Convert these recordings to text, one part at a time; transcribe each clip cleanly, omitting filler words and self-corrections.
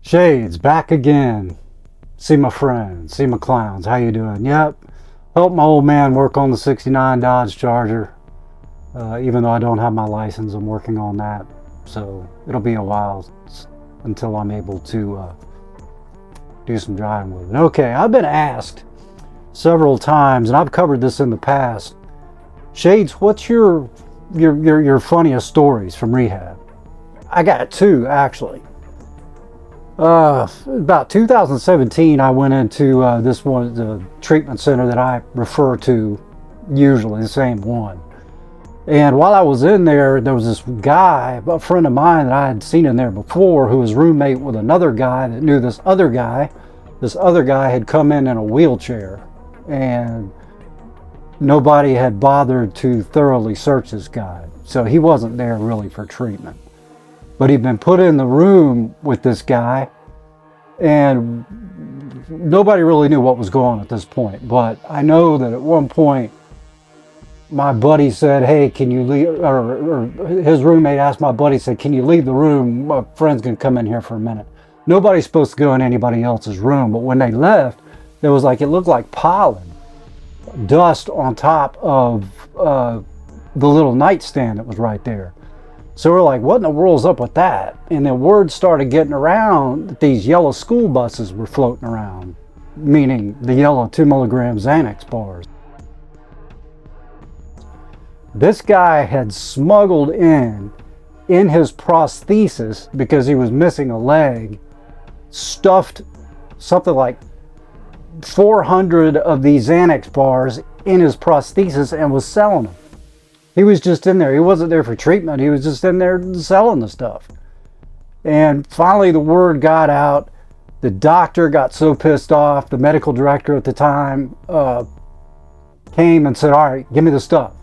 Shades, back again. See my friends, see my clowns. How you doing? Yep. Help my old man work on the 69 Dodge Charger. Even though I don't have my license, I'm working on that. So it'll be a while until I'm able to do some driving with it. Okay, I've been asked several times, and I've covered this in the past. Shades, what's your funniest stories from rehab? I got two, actually. About 2017, I went into the treatment center that I refer to, usually the same one. And while I was in there, there was this guy, a friend of mine that I had seen in there before, who was roommate with another guy that knew this other guy. This other guy had come in a wheelchair, and nobody had bothered to thoroughly search this guy. So he wasn't there really for treatment. But he'd been put in the room with this guy, and nobody really knew what was going on at this point. But I know that at one point, my buddy said, hey, can you leave, or his roommate asked my buddy, said, can you leave the room? My friend's gonna come in here for a minute. Nobody's supposed to go in anybody else's room, but when they left, there was it looked like pollen, dust on top of the little nightstand that was right there. So we're like, what in the world's up with that? And then word started getting around that these yellow school buses were floating around, meaning the yellow 2 milligram Xanax bars. This guy had smuggled in his prosthesis, because he was missing a leg, stuffed something like 400 of these Xanax bars in his prosthesis and was selling them. He was just in there. He wasn't there for treatment. He was just in there selling the stuff. And finally the word got out. The doctor got so pissed off. The medical director at the time came and said, all right, give me the stuff.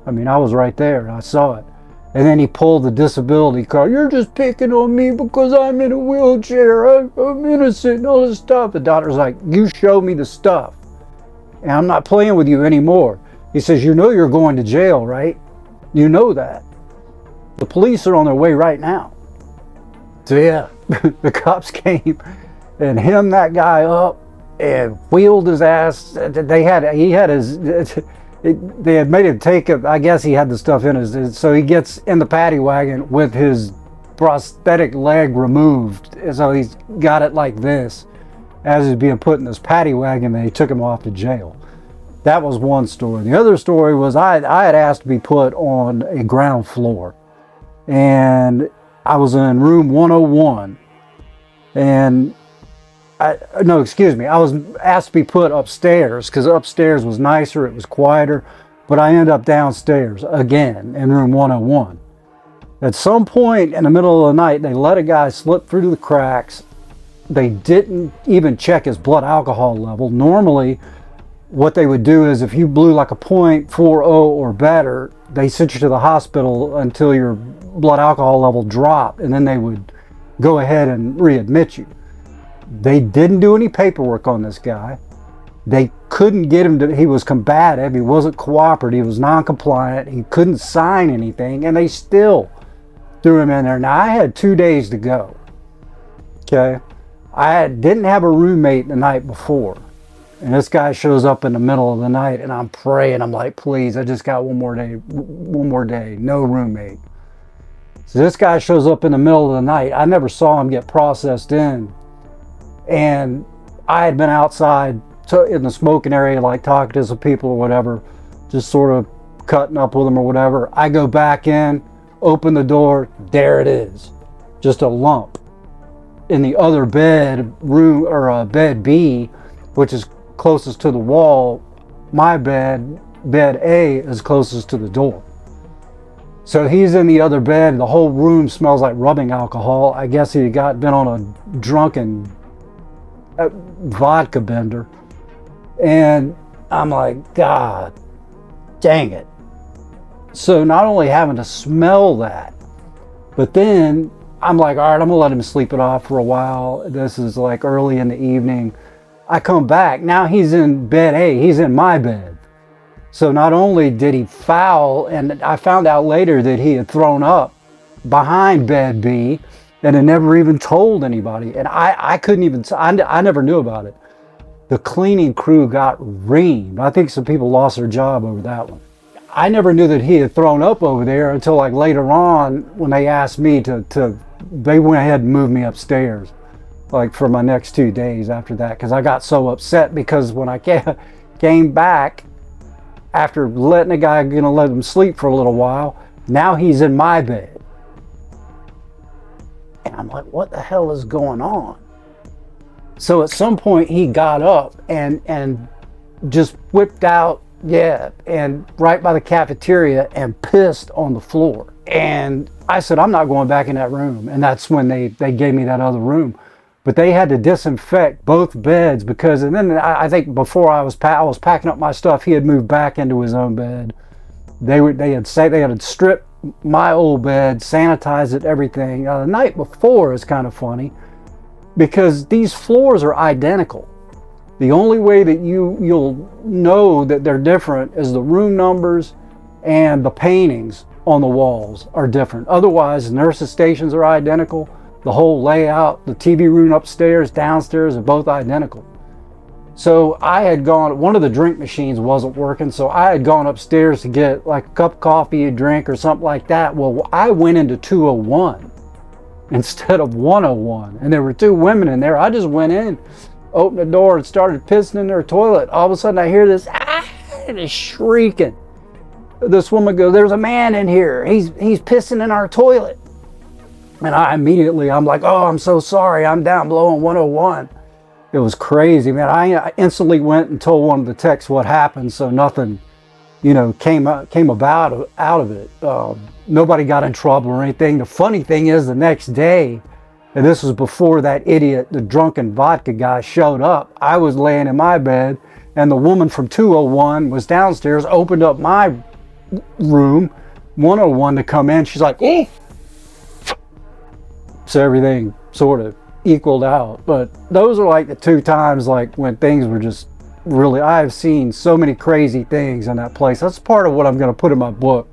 I mean, I was right there. I saw it. And then he pulled the disability card. You're just picking on me because I'm in a wheelchair. I'm innocent and all this stuff. The doctor's like, you show me the stuff, and I'm not playing with you anymore. He says, you know you're going to jail, right? You know that. The police are on their way right now. So yeah, the cops came and hemmed that guy up and wheeled his ass. They had made him take it. I guess he had the stuff in his, so he gets in the paddy wagon with his prosthetic leg removed. So he's got it like this as he's being put in this paddy wagon, and they took him off to jail. That was one story. The other story was I had asked to be put on a ground floor, and I was in room 101, and I was asked to be put upstairs because upstairs was nicer, it was quieter, but I ended up downstairs again in room 101. At some point in the middle of the night, they let a guy slip through the cracks. They didn't even check his blood alcohol level. Normally, what they would do is if you blew like a .40 or better, they sent you to the hospital until your blood alcohol level dropped, and then they would go ahead and readmit you. They didn't do any paperwork on this guy. They couldn't get him to, he was combative, he wasn't cooperative, he was non-compliant, he couldn't sign anything, and they still threw him in there. Now, I had 2 days to go, okay? I didn't have a roommate the night before, and this guy shows up in the middle of the night, and I'm praying, I'm like, please, I just got one more day, no roommate. So this guy shows up in the middle of the night. I never saw him get processed in. And I had been outside in the smoking area, like talking to some people or whatever, just sort of cutting up with them or whatever. I go back in, open the door, there it is. Just a lump in the other bed room, or bed B, which is closest to the wall. My bed A, is closest to the door. So he's in the other bed. The whole room smells like rubbing alcohol. I guess he been on a drunken vodka bender. And I'm like, God dang it. So not only having to smell that, but then I'm like, all right, I'm gonna let him sleep it off for a while. This is like early in the evening. I come back, now he's in bed A, he's in my bed. So not only did he foul, and I found out later that he had thrown up behind bed B, and it never even told anybody. And I couldn't even, I never knew about it. The cleaning crew got reamed. I think some people lost their job over that one. I never knew that he had thrown up over there until like later on when they asked me they went ahead and moved me upstairs, like for my next 2 days after that, because I got so upset because when I came back after letting the guy, let him sleep for a little while, now he's in my bed. And I'm like, what the hell is going on? So at some point he got up and just whipped out, and right by the cafeteria and pissed on the floor. And I said, I'm not going back in that room. And that's when they gave me that other room. But they had to disinfect both beds because, and then I think before I was packing up my stuff, he had moved back into his own bed. They had stripped my old bed, sanitized it, everything. The night before is kind of funny because these floors are identical. The only way that you'll know that they're different is the room numbers and the paintings on the walls are different. Otherwise, the nurses' stations are identical. The whole layout, the TV room upstairs, downstairs are both identical. So I had gone, one of the drink machines wasn't working, so I had gone upstairs to get like a cup of coffee, a drink or something like that. Well, I went into 201 instead of 101, and there were 2 women in there. I just went in, opened the door and started pissing in their toilet. All of a sudden I hear this, this shrieking. This woman goes, there's a man in here. He's pissing in our toilet. And I'm like, oh, I'm so sorry. I'm down below in 101. It was crazy, man. I instantly went and told one of the techs what happened, so nothing, came about out of it. Nobody got in trouble or anything. The funny thing is, the next day, and this was before that idiot, the drunken vodka guy, showed up. I was laying in my bed, and the woman from 201 was downstairs, opened up my room, 101, to come in. She's like, eh. So everything sort of equaled out. But those are like the 2 times like when things were just really, I've seen so many crazy things in that place. That's part of what I'm going to put in my book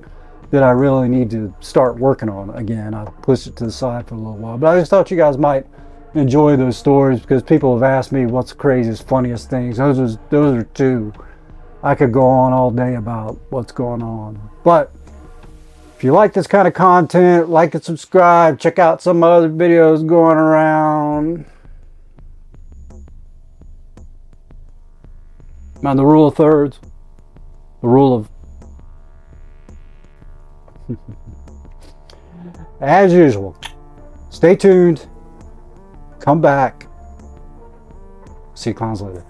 that I really need to start working on again. I pushed it to the side for a little while, but I just thought you guys might enjoy those stories because people have asked me what's the craziest, funniest things. Those are 2. I could go on all day about what's going on. But if you like this kind of content, like and subscribe. Check out some other videos going around. Man, the rule of thirds. The rule of... As usual, stay tuned. Come back. See you clowns later.